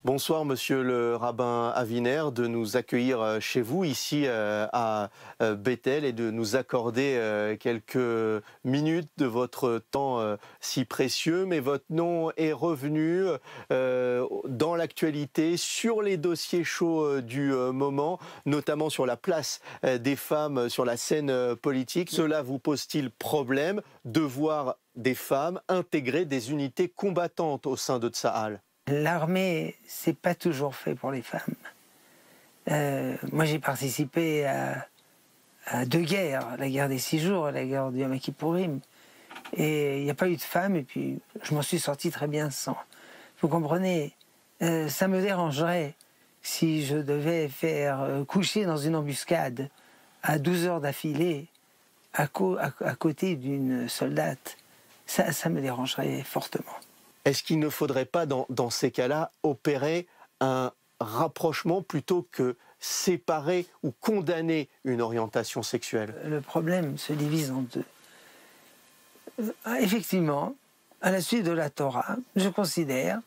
Bonsoir Monsieur le rabbin Aviner, de nous accueillir chez vous ici à Bethel et de nous accorder quelques minutes de votre temps si précieux. Mais votre nom est revenu dans l'actualité sur les dossiers chauds du moment, notamment sur la place des femmes sur la scène politique. Cela vous pose-t-il problème de voir des femmes intégrer des unités combattantes au sein de Tsahal ? L'armée, c'est pas toujours fait pour les femmes. Moi, j'ai participé à deux guerres, la guerre des 6 jours et la guerre du Yom Kippourim. Et il n'y a pas eu de femmes, et puis je m'en suis sorti très bien sans. Vous comprenez, ça me dérangerait si je devais faire coucher dans une embuscade à 12 heures d'affilée à côté d'une soldate. Ça me dérangerait fortement. Est-ce qu'il ne faudrait pas, dans ces cas-là, opérer un rapprochement plutôt que séparer ou condamner une orientation sexuelle? Le problème se divise en deux. Effectivement, à la suite de la Torah, je considère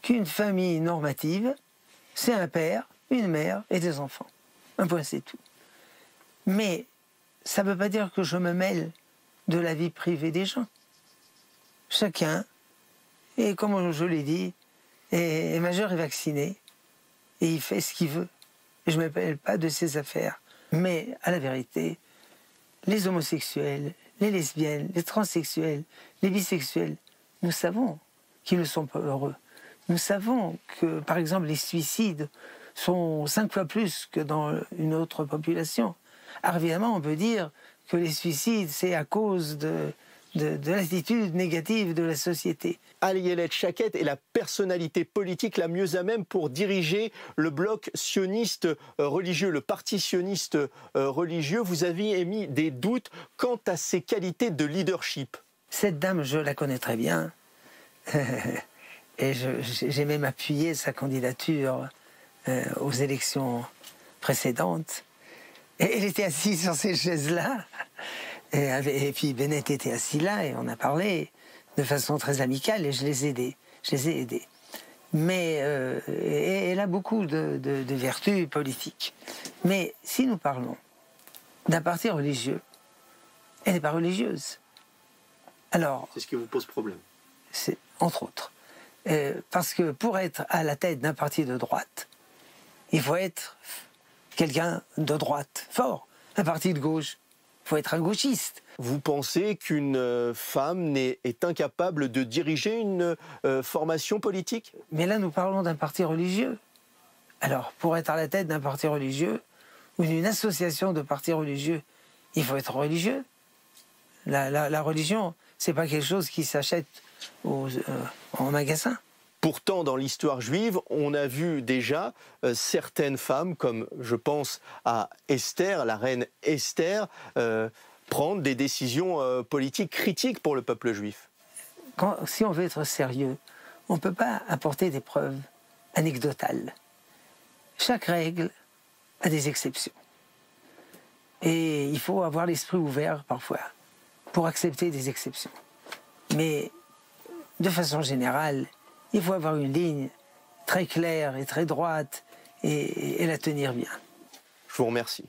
qu'une famille normative, c'est un père, une mère et des enfants. Un point, c'est tout. Mais ça ne veut pas dire que je me mêle de la vie privée des gens. Chacun, et comme je l'ai dit, est majeur et vacciné, et il fait ce qu'il veut. Et je ne me mêle pas de ses affaires. Mais, à la vérité, les homosexuels, les lesbiennes, les transsexuels, les bisexuels, nous savons qu'ils ne sont pas heureux. Nous savons que, par exemple, les suicides sont 5 fois plus que dans une autre population. Alors évidemment, on peut dire que les suicides, c'est à cause de l'attitude négative de la société. Ayelet Shaked est la personnalité politique la mieux à même pour diriger le bloc sioniste religieux, le parti sioniste religieux. Vous aviez émis des doutes quant à ses qualités de leadership. Cette dame, je la connais très bien. Et j'ai même appuyé sa candidature aux élections précédentes. Et elle était assise sur ces chaises-là. Et puis Bennett était assis là et on a parlé de façon très amicale et je les ai aidés. Mais elle a beaucoup de vertus politiques. Mais si nous parlons d'un parti religieux, elle n'est pas religieuse. Alors, c'est ce qui vous pose problème. C'est entre autres. Parce que pour être à la tête d'un parti de droite, il faut être quelqu'un de droite, fort. Un parti de gauche, il faut être un gauchiste. Vous pensez qu'une femme est incapable de diriger une formation politique? Mais là, nous parlons d'un parti religieux. Alors, pour être à la tête d'un parti religieux, ou d'une association de partis religieux, il faut être religieux. La religion, c'est pas quelque chose qui s'achète en magasin. Pourtant, dans l'histoire juive, on a vu déjà certaines femmes, comme je pense à Esther, la reine Esther, prendre des décisions politiques critiques pour le peuple juif. Si on veut être sérieux, on ne peut pas apporter des preuves anecdotales. Chaque règle a des exceptions. Et il faut avoir l'esprit ouvert parfois pour accepter des exceptions. Mais de façon générale, il faut avoir une ligne très claire et très droite et la tenir bien. Je vous remercie.